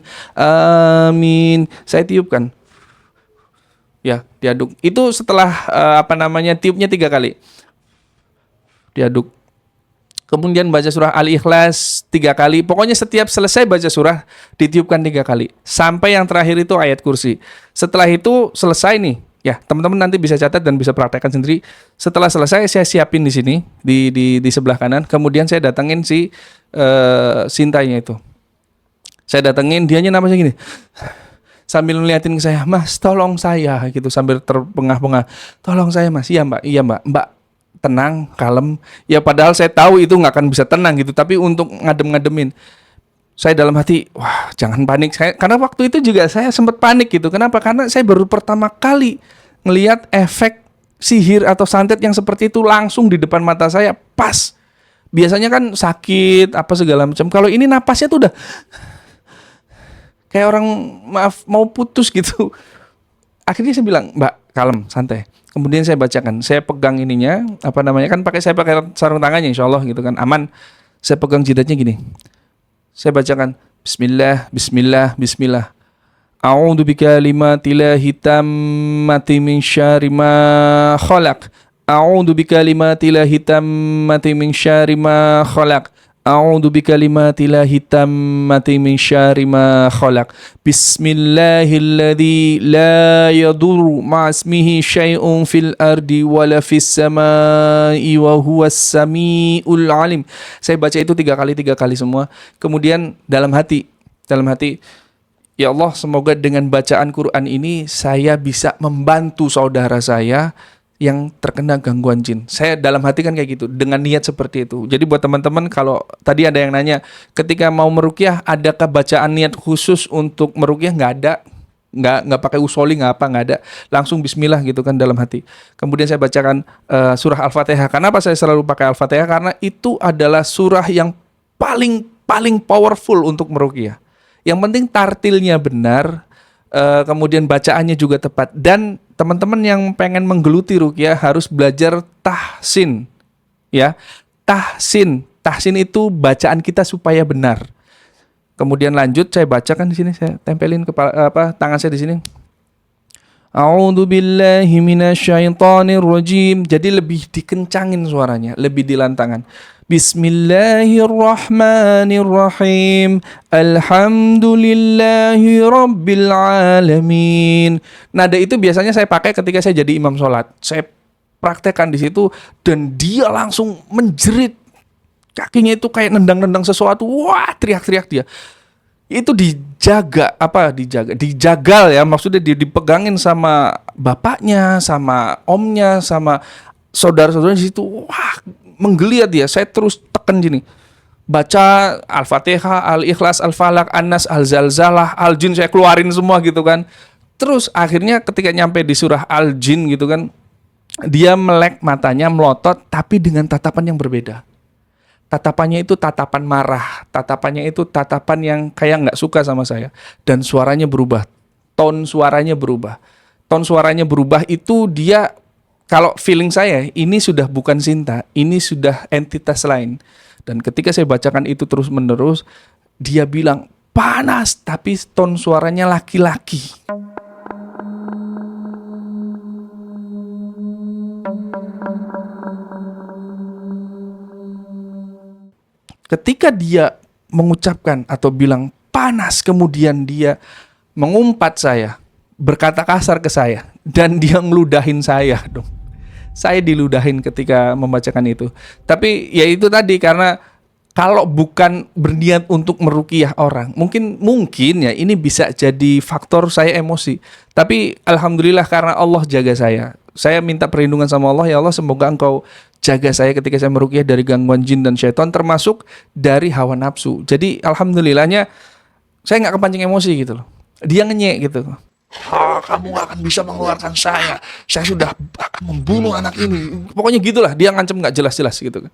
Amin. Saya tiupkan. Ya, diaduk. Itu setelah tiupnya 3 kali. Diaduk. Kemudian baca surah Al-Ikhlas 3 kali. Pokoknya setiap selesai baca surah ditiupkan 3 kali. Sampai yang terakhir itu ayat kursi. Setelah itu selesai nih. Ya, teman-teman nanti bisa catat dan bisa praktekkan sendiri. Setelah selesai saya siapin di sini di sebelah kanan. Kemudian saya datengin si Sintainya itu. Saya datengin, dianya namanya gini. Sambil ngeliatin ke saya, "Mas, tolong saya," gitu, sambil terpengah-pengah. "Tolong saya, Mas." "Iya, Mbak. Iya, Mbak." "Mbak, tenang, kalem." Ya padahal saya tahu itu nggak akan bisa tenang gitu, tapi untuk ngadem-ngademin. Saya dalam hati, wah, jangan panik. Karena waktu itu juga saya sempat panik gitu. Kenapa? Karena saya baru pertama kali ngelihat efek sihir atau santet yang seperti itu langsung di depan mata saya, pas. Biasanya kan sakit apa segala macam. Kalau ini napasnya tuh udah kayak orang mau putus gitu. Akhirnya saya bilang, "Mbak, kalem, santai." Kemudian saya bacakan, saya pegang ininya, kan saya pakai sarung tangannya, insya Allah gitu kan, aman. Saya pegang jidatnya gini. Saya bacakan, Bismillah, Bismillah, Bismillah. A'udzu bikalimatillahit tammati min syarri ma khalaq. A'udzu bikalimatillahi tammati min syarri ma khalaq. A'udzu bikalimatillahi tammati min syarri ma khalaq. Bismillahilladzi la yadurru ma'asmihi syai'un fil ardi wala fis samai wa huwas samiul alim. Saya baca itu 3 kali semua. Kemudian dalam hati, ya Allah, semoga dengan bacaan Quran ini saya bisa membantu saudara saya yang terkena gangguan jin. Saya dalam hati kan kayak gitu, dengan niat seperti itu. Jadi buat teman-teman, kalau tadi ada yang nanya, ketika mau meruqyah, adakah bacaan niat khusus untuk meruqyah? Nggak ada. Nggak pakai usoli, nggak ada. Langsung bismillah gitu kan dalam hati. Kemudian saya bacakan surah Al-Fatihah. Kenapa saya selalu pakai Al-Fatihah? Karena itu adalah surah yang paling powerful untuk meruqyah. Yang penting tartilnya benar, kemudian bacaannya juga tepat. Dan teman-teman yang pengen menggeluti ruqyah harus belajar tahsin. Ya, tahsin itu bacaan kita supaya benar. Kemudian lanjut, saya bacakan di sini, saya tempelin tangan saya di sini. A'udzu billahi minasyaitonir rajim. Jadi lebih dikencangin suaranya, lebih dilantangkan. Bismillahirrahmanirrahim. Alhamdulillahi rabbil alamin. Nada itu biasanya saya pakai ketika saya jadi imam sholat. Saya praktekkan di situ dan dia langsung menjerit. Kakinya itu kayak nendang-nendang sesuatu. Wah, teriak-teriak dia. Itu dijagal ya, maksudnya dipegangin sama bapaknya, sama omnya, sama saudara-saudara di situ. Wah, menggeliat dia. Saya terus tekan gini, baca Al-Fatihah, Al-Ikhlas, Al-Falaq, An-Nas, Al-Zalzalah, Al-Jin, saya keluarin semua gitu kan. Terus akhirnya ketika nyampe di surah Al-Jin gitu kan, dia melek matanya, melotot, tapi dengan tatapan yang berbeda. Tatapannya itu tatapan marah, tatapannya itu tatapan yang kayak nggak suka sama saya. Dan suaranya berubah, tone suaranya berubah. Tone suaranya berubah itu dia, kalau feeling saya, ini sudah bukan Sinta, ini sudah entitas lain. Dan ketika saya bacakan itu terus-menerus, dia bilang, panas, tapi tone suaranya laki-laki. Ketika dia mengucapkan atau bilang panas, kemudian dia mengumpat saya, berkata kasar ke saya, dan dia ngeludahin saya dong. Saya diludahin ketika membacakan itu. Tapi ya itu tadi, karena kalau bukan berniat untuk meruqyah orang, mungkin ya ini bisa jadi faktor saya emosi. Tapi alhamdulillah karena Allah jaga saya. Saya minta perlindungan sama Allah, ya Allah semoga Engkau jaga saya ketika saya meruqyah dari gangguan jin dan syaitan, termasuk dari hawa nafsu. Jadi alhamdulillahnya saya nggak kepancing emosi gitu loh. Dia ngenyek gitu. Kamu gak akan bisa mengeluarkan saya sudah akan membunuh anak ini. Pokoknya gitulah, dia ngancem nggak jelas-jelas gitu.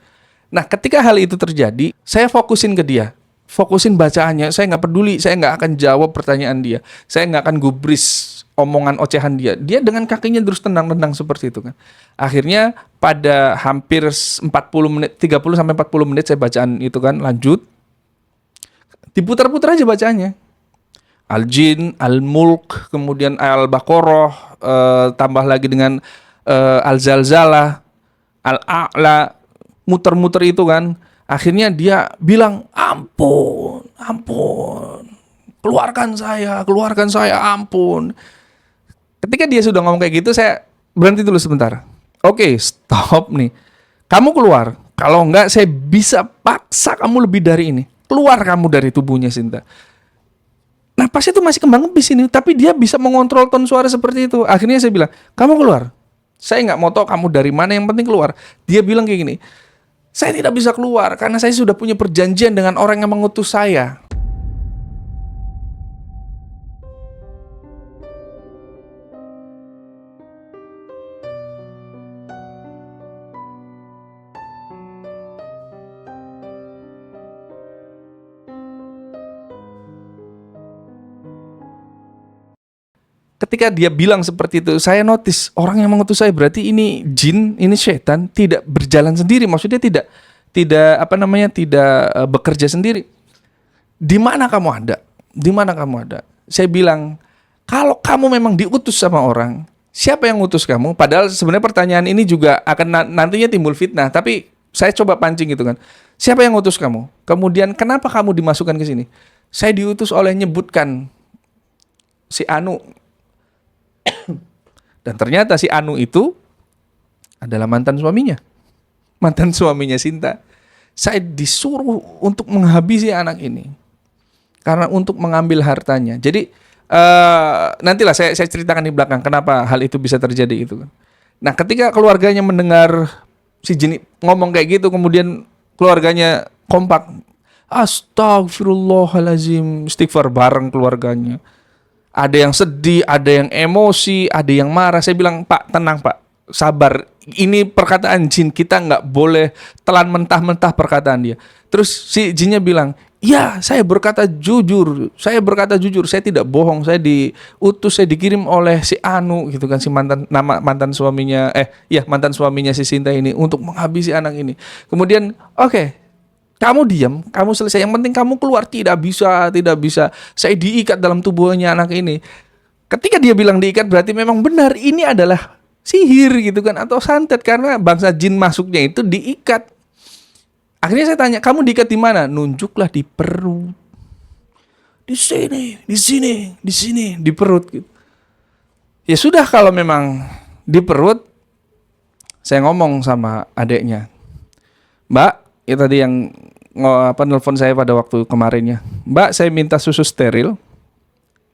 Nah ketika hal itu terjadi, saya fokusin ke dia, fokusin bacaannya. Saya nggak peduli, saya nggak akan jawab pertanyaan dia, saya nggak akan gubris omongan ocehan dia. Dia dengan kakinya terus tendang-tendang seperti itu kan. Akhirnya pada hampir 40 menit, 30 sampai 40 menit saya bacaan itu kan, lanjut. Diputar-putar aja bacaannya. Al-Jin, Al-Mulk, kemudian Al-Baqarah, tambah lagi dengan Al-Zalzalah, Al-A'la, muter-muter itu kan. Akhirnya dia bilang, ampun, keluarkan saya, ampun. Ketika dia sudah ngomong kayak gitu, saya berhenti dulu sebentar. Oke, stop nih. Kamu keluar. Kalau enggak, saya bisa paksa kamu lebih dari ini. Keluar kamu dari tubuhnya Sinta. Napasnya itu masih kembang kempis ini, tapi dia bisa mengontrol tone suara seperti itu. Akhirnya saya bilang, kamu keluar. Saya nggak mau tahu kamu dari mana, yang penting keluar. Dia bilang kayak gini, saya tidak bisa keluar karena saya sudah punya perjanjian dengan orang yang mengutus saya. Ketika dia bilang seperti itu, saya notice orang yang mengutus saya berarti ini jin, ini setan, tidak berjalan sendiri. Maksudnya tidak bekerja sendiri. Di mana kamu ada? Di mana kamu ada? Saya bilang, kalau kamu memang diutus sama orang, siapa yang ngutus kamu? Padahal sebenarnya pertanyaan ini juga akan nantinya timbul fitnah. Tapi saya coba pancing gitu kan. Siapa yang ngutus kamu? Kemudian kenapa kamu dimasukkan ke sini? Saya diutus oleh nyebutkan si Anu. Dan ternyata si Anu itu adalah mantan suaminya Sinta. Saya disuruh untuk menghabisi anak ini karena untuk mengambil hartanya. Jadi nantilah saya ceritakan di belakang kenapa hal itu bisa terjadi itu. Nah ketika keluarganya mendengar si jin ngomong kayak gitu, kemudian keluarganya kompak, astagfirullahalazim, istighfar bareng keluarganya. Ada yang sedih, ada yang emosi, ada yang marah. Saya bilang, Pak, tenang Pak, sabar. Ini perkataan jin, kita nggak boleh telan mentah-mentah perkataan dia. Terus si jinnya bilang, ya saya berkata jujur, saya tidak bohong, saya diutus, saya dikirim oleh si Anu gitu kan, si mantan suaminya si Sinta ini untuk menghabisi anak ini. Kemudian, oke. Kamu diam, kamu selesai. Yang penting kamu keluar. Tidak bisa. Saya diikat dalam tubuhnya anak ini. Ketika dia bilang diikat, berarti memang benar ini adalah sihir gitu kan, atau santet, karena bangsa jin masuknya itu diikat. Akhirnya saya tanya, kamu diikat di mana? Nunjuklah di perut. Di sini, di perut gitu. Ya sudah, kalau memang di perut, saya ngomong sama adeknya, Mbak, itu tadi yang nelfon saya pada waktu kemarinnya. Mbak, saya minta susu steril,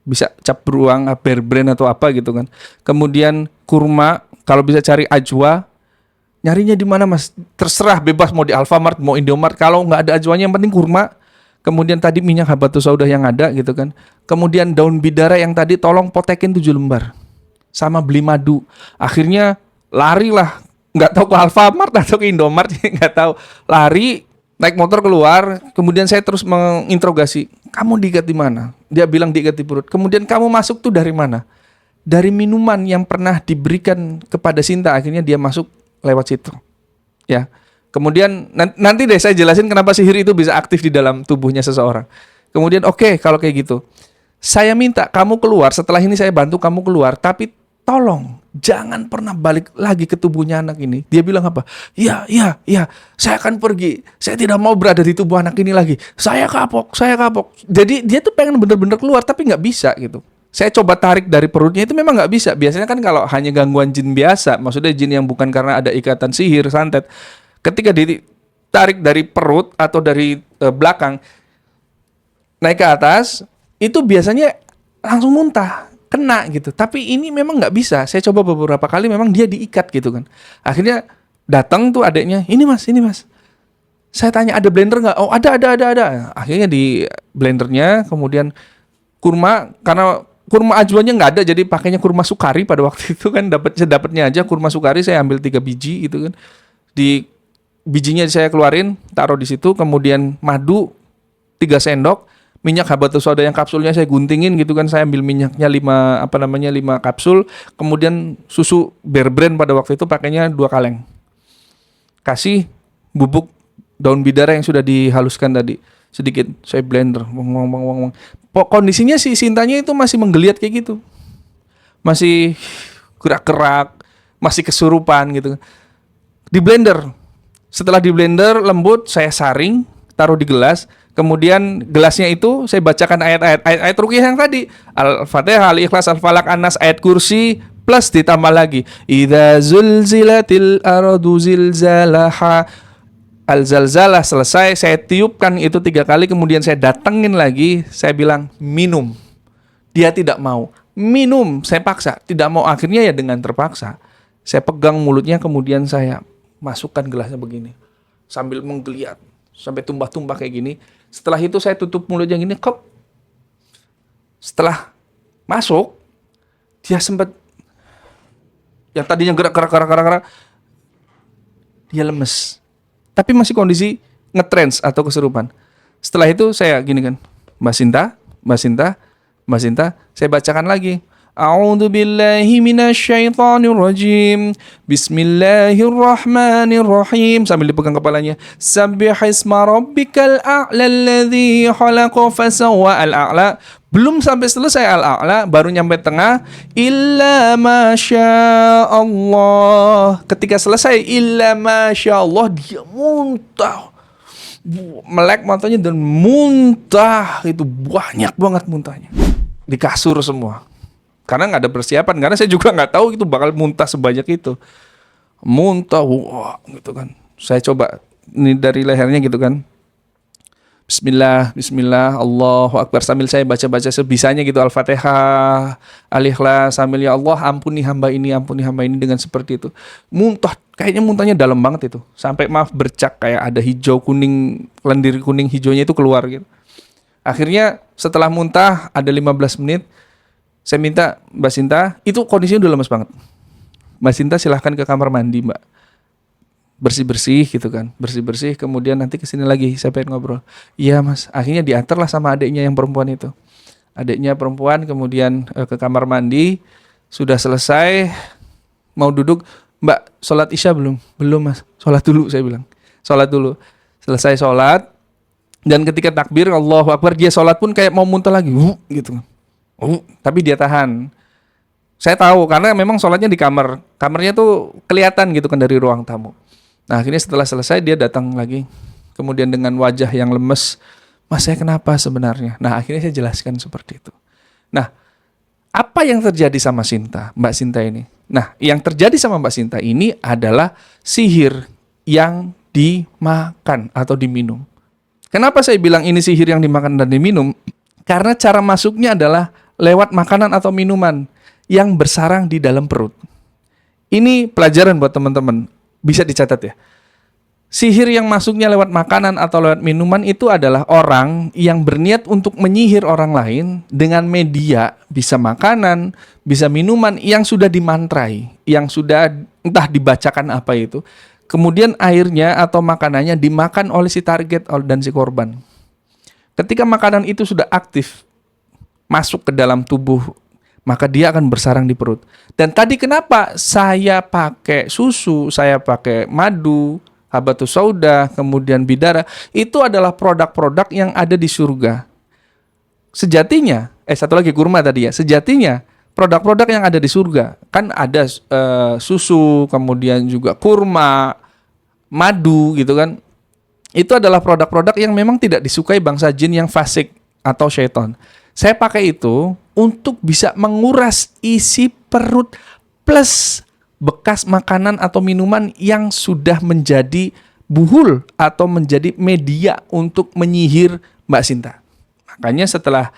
bisa cap beruang, bear brand atau apa gitu kan. Kemudian kurma, kalau bisa cari ajwa. Nyarinya di mana Mas? Terserah, bebas, mau di Alfamart, mau Indomart. Kalau nggak ada ajwanya, yang penting kurma. Kemudian tadi minyak habatus sauda yang ada gitu kan. Kemudian daun bidara yang tadi tolong potekin 7 lembar. Sama beli madu. Akhirnya lari lah. Nggak tahu ke Alfamart atau ke Indomart. Nggak tahu. Lari, naik motor keluar. Kemudian saya terus menginterogasi. Kamu diikat di mana? Dia bilang diikat di perut. Kemudian kamu masuk tuh dari mana? Dari minuman yang pernah diberikan kepada Sinta. Akhirnya dia masuk lewat situ. Ya. Kemudian nanti deh saya jelasin kenapa sihir itu bisa aktif di dalam tubuhnya seseorang. Kemudian oke, kalau kayak gitu. Saya minta kamu keluar, setelah ini saya bantu kamu keluar. Tapi tolong, jangan pernah balik lagi ke tubuhnya anak ini. Dia bilang apa? Ya, saya akan pergi. Saya tidak mau berada di tubuh anak ini lagi. Saya kapok. Jadi dia tuh pengen bener-bener keluar, tapi nggak bisa gitu. Saya coba tarik dari perutnya, itu memang nggak bisa. Biasanya kan kalau hanya gangguan jin biasa, maksudnya jin yang bukan karena ada ikatan sihir, santet. Ketika ditarik dari perut atau dari belakang naik ke atas, itu biasanya langsung muntah, kena gitu. Tapi ini memang nggak bisa. Saya coba beberapa kali, memang dia diikat gitu kan. Akhirnya datang tuh adiknya, ini mas. Saya tanya ada blender nggak? Oh ada. Akhirnya di blendernya, kemudian kurma, karena kurma ajwanya nggak ada, jadi pakainya kurma sukari pada waktu itu kan, dapatnya aja kurma sukari, saya ambil 3 biji gitu kan. Di bijinya saya keluarin, taruh di situ, kemudian madu 3 sendok, minyak habatus sauda yang kapsulnya saya guntingin gitu kan, saya ambil minyaknya 5 kapsul, kemudian susu Bear Brand pada waktu itu pakainya 2 kaleng. Kasih bubuk daun bidara yang sudah dihaluskan tadi, sedikit saya blender, wong. Kondisinya si Sintanya itu masih menggeliat kayak gitu. Masih gerak-gerak, masih kesurupan gitu. Di blender. Setelah di blender lembut, saya saring, taruh di gelas. Kemudian gelasnya itu saya bacakan ayat ruqyah yang tadi. Al-Fatihah, Al-Ikhlas, Al-Falaq, An-Nas, ayat kursi, plus ditambah lagi idza zulzilatil ardu zilzalaha. Al-Zalzalah selesai, saya tiupkan itu 3 kali, kemudian saya datengin lagi, saya bilang minum. Dia tidak mau. Minum, saya paksa. Tidak mau, akhirnya ya dengan terpaksa. Saya pegang mulutnya, kemudian saya masukkan gelasnya begini sambil menggeliat sampai tumbah-tumbah kayak gini. Setelah itu saya tutup mulutnya gini, kop. Setelah masuk, dia sempat yang tadinya gerak, dia lemes, tapi masih kondisi ngetrance atau kesurupan. Setelah itu saya gini kan, Mbak Sinta, saya bacakan lagi. A'udzu billahi minasyaitonir rajim. Bismillahirrahmanirrahim. Sambil dipegang kepalanya. Sabbihisma rabbikal a'la alladzi khalaqa fasawwa. Al-a'la. Belum sampai selesai al-a'la, baru nyampe tengah. Illa masya Allah. Ketika selesai illa masya Allah, dia muntah. Melek matanya dan muntah. Itu banyak banget muntahnya. Di kasur semua. Karena nggak ada persiapan, karena saya juga nggak tahu itu bakal muntah sebanyak itu. Muntah, wah, gitu kan. Saya coba, ini dari lehernya gitu kan. Bismillah, Allahu Akbar. Sambil saya baca-baca sebisanya gitu, Al-Fatihah, Al-Ikhlas, sambil ya Allah ampuni hamba ini dengan seperti itu. Muntah, kayaknya muntahnya dalam banget itu. Sampai maaf bercak, kayak ada hijau, kuning, lendir kuning hijaunya itu keluar gitu. Akhirnya setelah muntah, ada 15 menit, saya minta Mbak Sinta, itu kondisinya udah lemes banget. Mbak Sinta silahkan ke kamar mandi, Mbak. Bersih-bersih gitu kan. Bersih-bersih, kemudian nanti kesini lagi, saya pengen ngobrol. Iya mas, akhirnya diantarlah sama adiknya yang perempuan itu. Adiknya perempuan, kemudian ke kamar mandi. Sudah selesai, mau duduk. Mbak, sholat isya belum? Belum mas, sholat dulu saya bilang. Sholat dulu. Selesai sholat, dan ketika takbir, Allahu Akbar, dia sholat pun kayak mau muntah lagi. Gitu kan. Tapi dia tahan. Saya tahu karena memang sholatnya di kamar. Kamarnya tuh kelihatan gitu kan dari ruang tamu. Nah akhirnya setelah selesai dia datang lagi. Kemudian dengan wajah yang lemes, mas saya kenapa sebenarnya? Nah akhirnya saya jelaskan seperti itu. Nah apa yang terjadi sama Sinta, Mbak Sinta ini? Nah yang terjadi sama Mbak Sinta ini adalah sihir yang dimakan atau diminum. Kenapa saya bilang ini sihir yang dimakan dan diminum? Karena cara masuknya adalah lewat makanan atau minuman yang bersarang di dalam perut. Ini pelajaran buat teman-teman. Bisa dicatat ya. Sihir yang masuknya lewat makanan atau lewat minuman itu adalah orang yang berniat untuk menyihir orang lain dengan media, bisa makanan, bisa minuman yang sudah dimantrai, yang sudah entah dibacakan apa itu. Kemudian airnya atau makanannya dimakan oleh si target dan si korban. Ketika makanan itu sudah aktif masuk ke dalam tubuh, maka dia akan bersarang di perut. Dan tadi kenapa saya pakai susu, saya pakai madu, habatus sauda, kemudian bidara, itu adalah produk-produk yang ada di surga. Sejatinya, satu lagi kurma tadi ya, sejatinya produk-produk yang ada di surga, kan ada susu, kemudian juga kurma, madu gitu kan, itu adalah produk-produk yang memang tidak disukai bangsa jin yang fasik atau syaitan. Saya pakai itu untuk bisa menguras isi perut plus bekas makanan atau minuman yang sudah menjadi buhul atau menjadi media untuk menyihir Mbak Sinta. Makanya setelah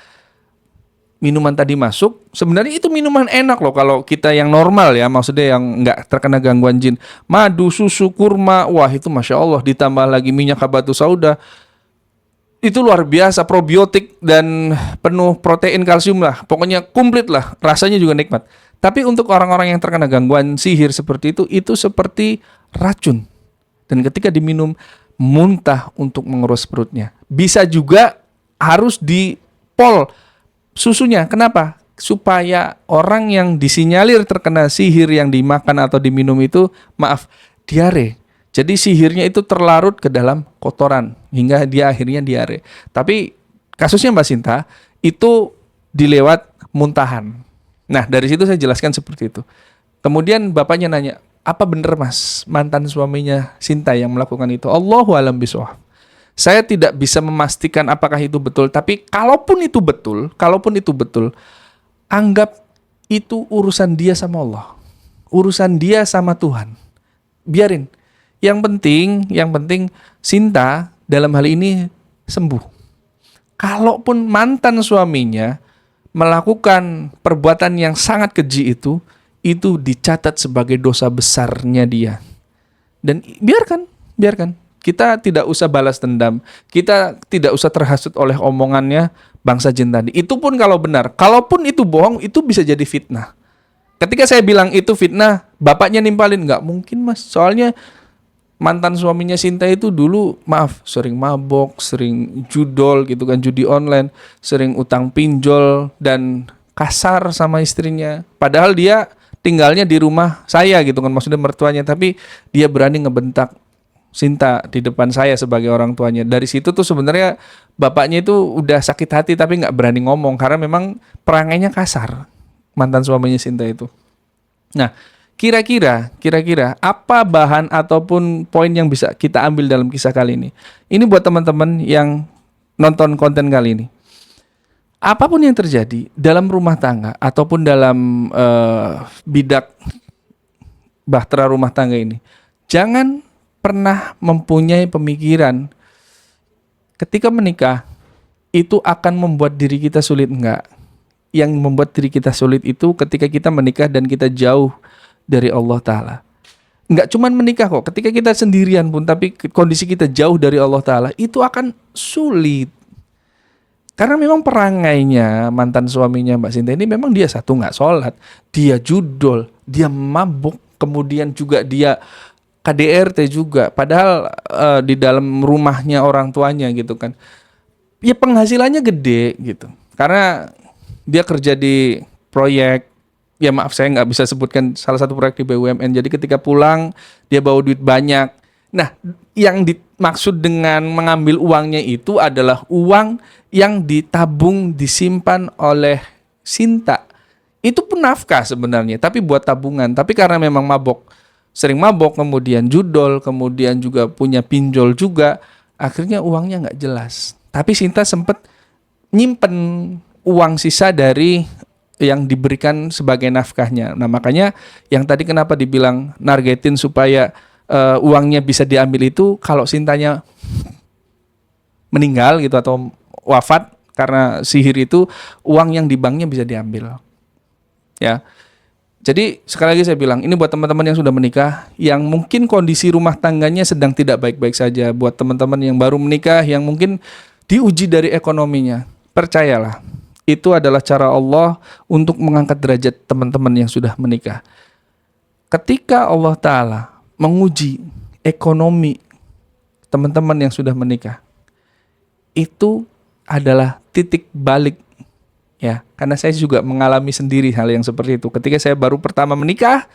minuman tadi masuk, sebenarnya itu minuman enak loh kalau kita yang normal ya, maksudnya yang nggak terkena gangguan jin. Madu, susu, kurma, wah itu Masya Allah, ditambah lagi minyak habatus sauda. Itu luar biasa, probiotik dan penuh protein, kalsium lah. Pokoknya komplit lah, rasanya juga nikmat. Tapi untuk orang-orang yang terkena gangguan sihir seperti itu seperti racun. Dan ketika diminum, muntah untuk mengurus perutnya. Bisa juga harus dipol susunya. Kenapa? Supaya orang yang disinyalir terkena sihir yang dimakan atau diminum itu, diare. Jadi sihirnya itu terlarut ke dalam kotoran hingga dia akhirnya diare. Tapi kasusnya Mbak Sinta itu dilewat muntahan. Nah dari situ saya jelaskan seperti itu. Kemudian bapaknya nanya, apa benar Mas mantan suaminya Sinta yang melakukan itu? Allahu a'lam bishawab. Saya tidak bisa memastikan apakah itu betul. Tapi kalaupun itu betul, anggap itu urusan dia sama Allah, urusan dia sama Tuhan. Biarin. Yang penting Sinta dalam hal ini sembuh. Kalaupun mantan suaminya melakukan perbuatan yang sangat keji itu dicatat sebagai dosa besarnya dia. Dan biarkan. Kita tidak usah balas dendam. Kita tidak usah terhasut oleh omongannya bangsa jin tadi. Itu pun kalau benar. Kalaupun itu bohong, itu bisa jadi fitnah. Ketika saya bilang itu fitnah, bapaknya nimpalin, nggak mungkin Mas. Soalnya mantan suaminya Sinta itu dulu sering mabok, sering judol gitu kan, judi online, sering utang pinjol dan kasar sama istrinya. Padahal dia tinggalnya di rumah saya gitu kan, maksudnya mertuanya, tapi dia berani ngebentak Sinta di depan saya sebagai orang tuanya. Dari situ tuh sebenarnya bapaknya itu udah sakit hati tapi nggak berani ngomong karena memang perangainya kasar mantan suaminya Sinta itu. Nah, Kira-kira apa bahan ataupun poin yang bisa kita ambil dalam kisah kali ini? Ini buat teman-teman yang nonton konten kali ini. Apapun yang terjadi dalam rumah tangga ataupun dalam bidak bahtera rumah tangga ini, jangan pernah mempunyai pemikiran ketika menikah itu akan membuat diri kita sulit. Enggak. Yang membuat diri kita sulit itu ketika kita menikah dan kita jauh dari Allah Ta'ala. Nggak cuman menikah kok, ketika kita sendirian pun tapi kondisi kita jauh dari Allah Ta'ala, itu akan sulit. Karena memang perangainya mantan suaminya Mbak Sinta ini memang dia satu nggak sholat, dia judol, dia mabuk, kemudian juga dia KDRT juga, padahal di dalam rumahnya orang tuanya gitu kan. Ya penghasilannya gede gitu, karena dia kerja di proyek. Ya maaf saya nggak bisa sebutkan salah satu proyek di BUMN. Jadi ketika pulang dia bawa duit banyak. Nah yang dimaksud dengan mengambil uangnya itu adalah uang yang ditabung, disimpan oleh Sinta. Itu pun nafkah sebenarnya, tapi buat tabungan. Tapi karena memang sering mabok, kemudian judol, kemudian juga punya pinjol juga, akhirnya uangnya nggak jelas. Tapi Sinta sempat nyimpen uang sisa dari yang diberikan sebagai nafkahnya. Nah makanya yang tadi kenapa dibilang nargetin supaya uangnya bisa diambil itu kalau Sintanya meninggal gitu atau wafat karena sihir itu, uang yang di banknya bisa diambil. Ya. Jadi sekali lagi saya bilang, ini buat teman-teman yang sudah menikah, yang mungkin kondisi rumah tangganya sedang tidak baik-baik saja. Buat teman-teman yang baru menikah, yang mungkin diuji dari ekonominya. Percayalah, itu adalah cara Allah untuk mengangkat derajat teman-teman yang sudah menikah. Ketika Allah Ta'ala menguji ekonomi teman-teman yang sudah menikah, itu adalah titik balik. Ya, karena saya juga mengalami sendiri hal yang seperti itu. Ketika saya baru pertama menikah,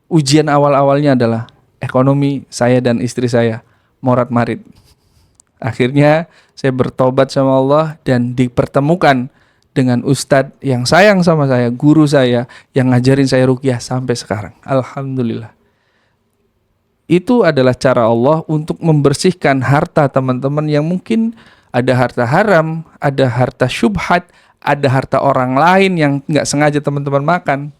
ujian awal-awalnya adalah ekonomi saya dan istri saya morat-marit. Akhirnya saya bertobat sama Allah dan dipertemukan dengan ustadz yang sayang sama saya, guru saya yang ngajarin saya ruqyah sampai sekarang. Alhamdulillah. Itu adalah cara Allah untuk membersihkan harta teman-teman yang mungkin ada harta haram, ada harta syubhat, ada harta orang lain yang nggak sengaja teman-teman makan.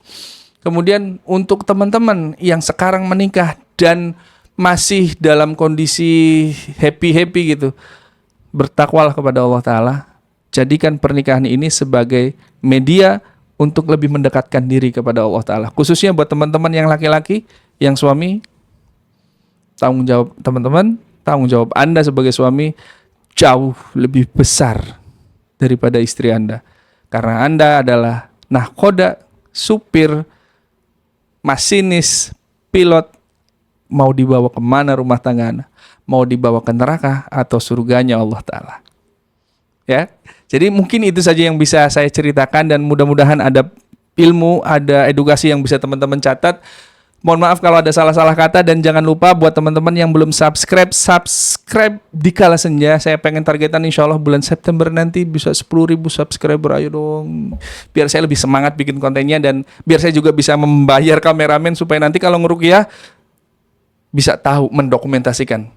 Kemudian untuk teman-teman yang sekarang menikah dan masih dalam kondisi happy-happy gitu, bertakwalah kepada Allah Ta'ala. Jadikan pernikahan ini sebagai media untuk lebih mendekatkan diri kepada Allah Ta'ala. Khususnya buat teman-teman yang laki-laki, yang suami, tanggung jawab teman-teman, tanggung jawab Anda sebagai suami jauh lebih besar daripada istri Anda. Karena Anda adalah nahkoda, supir, masinis, pilot, mau dibawa kemana rumah tangga Anda? Mau dibawa ke neraka atau surganya Allah Ta'ala. Ya, jadi mungkin itu saja yang bisa saya ceritakan dan mudah-mudahan ada ilmu, ada edukasi yang bisa teman-teman catat. Mohon maaf kalau ada salah-salah kata dan jangan lupa buat teman-teman yang belum subscribe di Kala Senja. Saya pengen targetan insya Allah bulan September nanti bisa 10.000 subscriber, ayo dong. Biar saya lebih semangat bikin kontennya dan biar saya juga bisa membayar kameramen supaya nanti kalau ngeruqyah bisa tahu mendokumentasikan.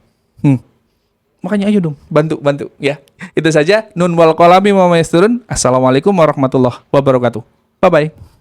Makanya ayo dong, bantu ya. Itu saja. Nun wal qalami wa ma yasturun. Assalamualaikum warahmatullahi wabarakatuh. Bye bye.